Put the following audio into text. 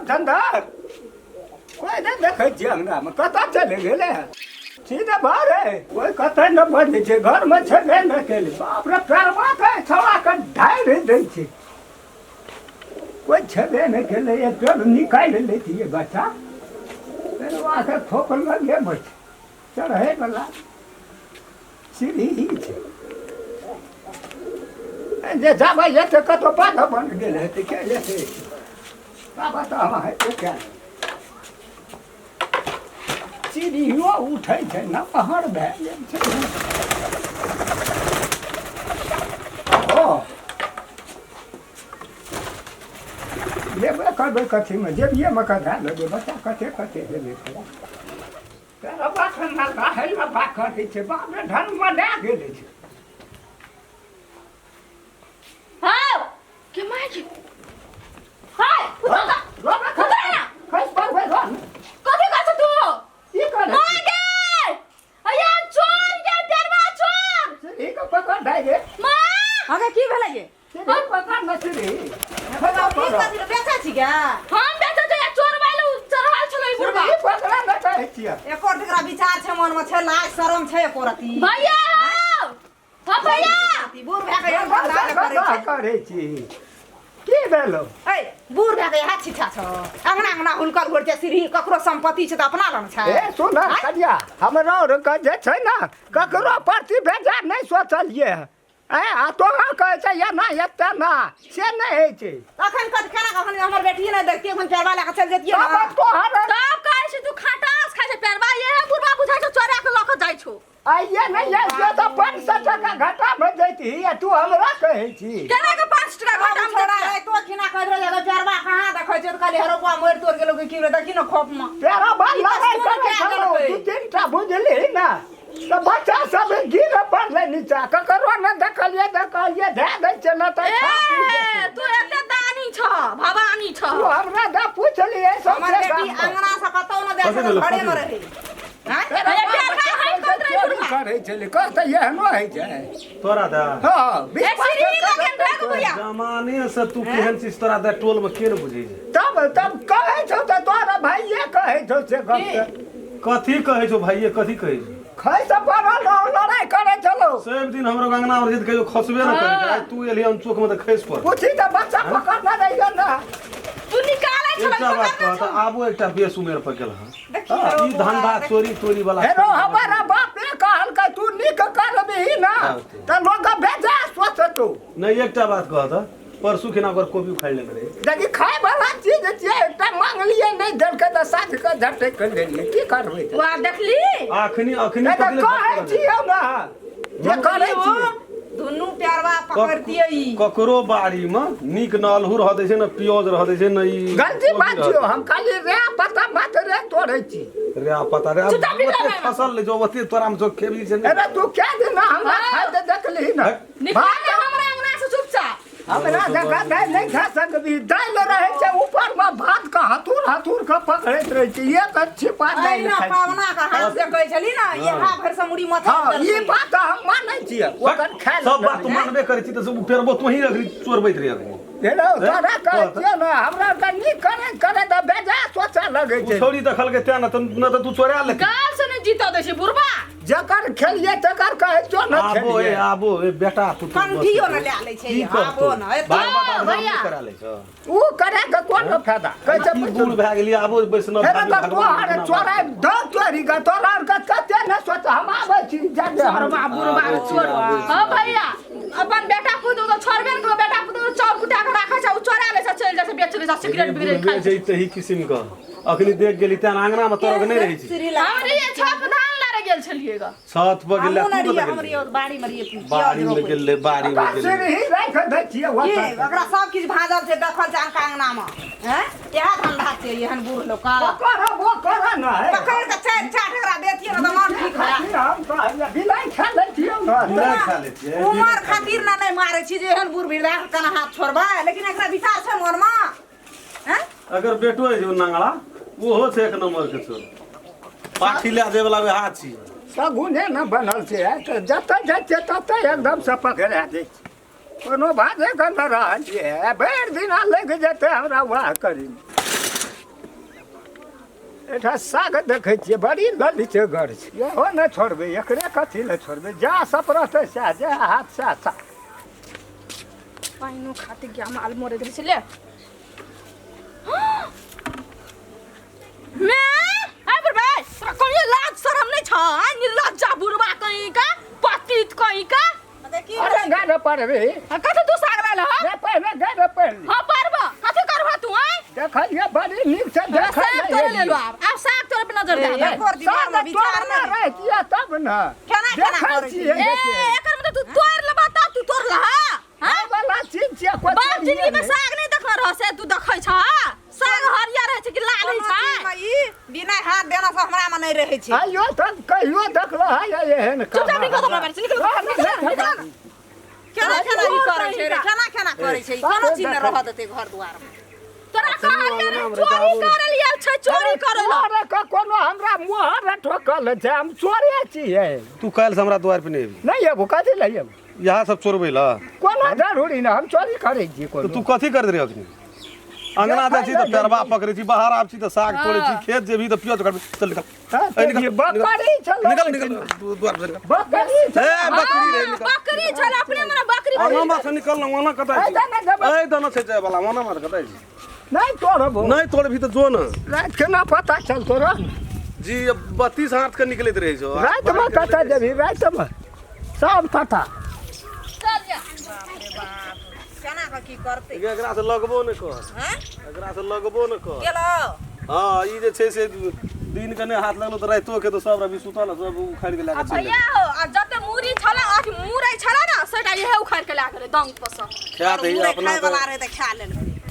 धंधा कोई नहीं देखे छी अंगना में कतऽ चले गेले सीधे बाहर है कोई कतऽ न बंद छै घर में छबे न केले बाप रे पैरवा के छवा के ढाई दै छै कोई छबे न केले एक पेड़ निकाल लेती है बच्चा पैरवा के ठोकर लगे बच चढ़े वाला सीढ़ी ही छै जे जाबे ये तो कतो बाधा बन गेले त के लेते बाबा तो हम है तो क्या सीढ़ियो उठै छै न पहाड़ भए गेल छै ओ लेबे करबै कथी में जेबिए में कथा लेबै बच्चा कते कते देबे तेरा बाखन ना काहे ना बाखन छै बाप रे धन में दे गेले छै हां के माजी हाय उठा रोबा उठा ना खस पर भाई रोन कथी कर तू ई कर मागे अया चोर के डरवा चोर ई को पकड़ दे गे मां आगे की भेलै ये हम पकड़ मछली बताओ की कथी बेचा छी क्या हम बेचा छै चोर वाला चढ़ाल छलै बुढ़वा ई पकड़ा न कहै छियै एको टुकड़ा विचार छै मन में छै लाज शरम छै एको रती भैया हां भैया बूढ़ भए के यहाँ धंधा करे छै करे छी की भेलो ए बूढ़ भए के यहाँ छिछा छ अंगना अंगना हुलकर घुर के सीढ़ी ककरो संपत्ति छै त अपना लंग छै ए सुन करिया हमरा और के जे छै ना ककरो प्रति भेजा नहीं सोचलिए ए आ तो कहै छै या ना एते ना से नहीं है छै अखन कत केना कखन हमर बेटी नै देखतिए अपन पैरवा ला के चल जतिए अब तो हर तब कहै छी तू खाटास खाइ छै पैरवा ये बुढ़वा बुझाइ छौ चोरा के लख जाइ छौ आइए नहीं है से तो 500 टका घाटा में देती है तू हमरा कहै छी केना के 5 टका घाटा में छोड़ा छोड़ा रे तो खिना कह रे जगह पैरवा कहां देखै छै त खाली हरोपा मोर तोड़ गेलो कि रे देखि न खोप में तेरा बाल ई तो लड़ाई सुन करे के छलो देलकै। तू तीनटा बुझली ना तो बच्चा सब गिर पड़ले नीचा ककरो न देखलिए दे दै छै न त ए तू एते दानी छ भवानी छ तू हमरा दा पूछलिए सब हमर बेटी अंगना से कतौ न देख घरे में रहे हैं करे चले कहते एहनो है छै तोरा दा हां सीढ़ी लगे ढक भैया जमाने से तू केहन चीज तोरा दा टोल में के न बुझै छै तब कहे छौ त तोरा भाइये कहे छौ से गप कथी कहै छौ भाइये कथी कहै छै खै से पड़ल लड़ाई करे चलो सब दिन हमरो अंगना में जिद कहियो खसबे न करे छै तू एली हम चौक में त खैस पड़ पूछी त बच्चा पकड़ ना रहियो ना तू निकालै एकटा छलै बात कहत आबो एकटा बेस उमेर पर गेल हन देखिए ई धंधा चोरी वाला हेरो हमारा बाप ने कहल के तू निक करबही ना त लोग भेजा सोचतो नहीं एकटा बात कहत परसू खिना ओकर कोबी उखाड़ लेने रे देखी खाए वाला चीज छै एकटा मांगलिए नहीं देलके त साथ के झटक कर लेलिए की करबै त वाह देखली अखनी नहीं त कहै छियौ ना जे करे छी दुनू पैरवा पकड़ दिए ई ककरो बाड़ी में निक नलहु रह दै छै न पियोज रह दै छै न ई गलती बात छियौ हम खाली रे पता मत रे तोड़ै छी रे पता रे चुटा बिगड़ा अब में। फसल जो ओते तोरा में जो खेबी छै अरे तू क्या दिन हमरा खाए त देखली ना निकाल हमरा अंगना से चुपचाप हमरा जगह दाल नहीं खा सकबी दाल रहे छै ऊपर में भात का हथुर के पकड़ैत रहे छै एक छिपा दाल अहिना खाइ छी पावना का हाथ से कहै छली ना यहाँ भर से मुड़ी मथा हां ई बात हम मानै छियै ओकर खाय सब बात तू मानबे करै छी त सब फेरबो तू ही अगली चोरबैत रे अगली हेलो तोरा कहै छियै ना हमरा त नी करे त बेजा सोचा लगै छै छोरी दखल के त्या न त तू चोरा ले गाल से नहीं जीता दे छै बुढ़वा जकर खेलिए तकर कहै छौ न खेलिए आबो ए बेटा तू कंठियो न ले ले छै आबो न ए बाल बता भैया। करा ले छ ऊ करे के कोन फायदा कहै छै की बूढ़ भए गेली आबो वैष्णव हेलो त तोहर चोरा द चोरी का तोरा के कते न सोच हम आबै छी जाने चोरवा बुढ़वा चोरवा हां भैया अपन बेटा पुत तो छोड़बे न बेटा पुत चौर कुटा के राखै छै उ चोरा ले छै चल जाइ छै बेच ले छै सिगरेट बिगरेट खाइ छै जैते ही किसिम का अखनी देख गेली त्या आंगना में तोरा नहीं रही छी श्री ला हमरे ये छप धान लारे गेल छलिएगा छत पर गेले हमू न तू रिया गेली हमरी और बाड़ी मरिए बाड़ी में गेले बाड़ी में सिर गेले ही राख दै छियै ये ओकर ओकरा सब किछ भाजल छै देखल छै अंका अंगना में हैं यह धंधा छै एहन बूढ़ लोग का वो कर ना है पकड़ के चाट चाट एकरा देतिए न त मन ठीक है हम तो बिलाइ खा लै छियै ना बिलाइ खा लै छियै उमर खातिर ना नहीं मारे छी जे एहन बूढ़ बिरला कना हाथ छोड़बा लेकिन एकरा विचार छै मन में हैं अगर बेटो है जो नंगला वो हो से एक नंबर के छोर पाठी ले दे वाला हाथ छी सगुने न बनल छै त जतऽ जाइ छै ततऽ एकदम से पकड़ा दै छै कोनो भाजे के न रहल छियै भरि दिन लागि जेतै हमरा वाह करी एठा साग देखै छियै बड़ी ललिचगर छै इहो नहि छोड़बै एकरे कथी लए छोड़बै जा सब रहतै सएह जे हाथ सएह पाइनो खाते गया माल मोरे दे ले मैं आ बुढ़बा कोन ये लाज शरम नहीं छ निर्लज्जा बुढ़बा कहीं का पतित कहीं का देखी अरे गाड़ पड़बे कथे तू साग ला ल रे पहले गाड़ पड़ली हां परबा कथे करबा तू आई देखलिए बड़ी नीक से देखै साग तोड़ ले लो अब साग तोड़ पे नजर दे एक और दिमाग में विचार ना नहीं रह किया तब ना केना करै छी ए एकर में तू तोड़ लेबा त तू तोड़ ल हां वाला चीज छै कोई बाप जिंदगी में साग नहीं देखला रह से तू देखै छ साग हरियर रहै छै कि लाल रहै छै ई बिना हाथ देना से हमरा में नहीं रहै छै आइयो तब कहियो देखलो है एहन चुप चाप निकल हमरा बारे से निकल केना केना ई करै छै रे केना केना करै छै कोनो चीज न रह देतै घर दुआर में तोरा कहलिए चोरी करे लिए छै चोरी करे ला अरे का कोनो हमरा मुहर ठोकल छै हम चोरे छियै तू काल्हि से हमरा द्वार पे नहीं अभी नहीं अबो कथी ले अबो यहाँ सब चोरबै ला कोनो जरूरी ना हम चोरी करै छी तो कोनो तू कथी करत रही अखनी अंगना जाइ छी तऽ पेरवा पकड़ै छी बाहर आब छी तऽ साग तोड़ै छी खेत जेबी तऽ पियो करबी चल निकल ए, निकल, ये बकरी चलो निकल निकल द्वार से निकल बकरी ए बकरी रे निकल बकरी छल अपने मने बकरी आ मामा से निकल ना वना कतै ए, दाना देबै। छी ए दाना छै जाय वाला वना मार कतै छी नहीं तोड़बो नहीं तोड़बी तऽ जो ना रात के ना पता चलतो रे जी अब 32 हाथ के निकलैत रहै छौ रात में पता देबी रात में सब पता चल जा केना का की करतै एकरा से लगबो न कर हैं एकरा से लगबो न कर गेलो हां ई जे छै से दिन के ने हाथ लगलो तऽ रातो के तो सब रवि सुतल सब उखाड़ के लाके चल भैया हो आ जते मुरी छला अथी मुरै छला ना सेटा इहे उखाड़ के ला गेलै दंग पस क्या दे मुरै अपना खाय वाला रहे त खा लेल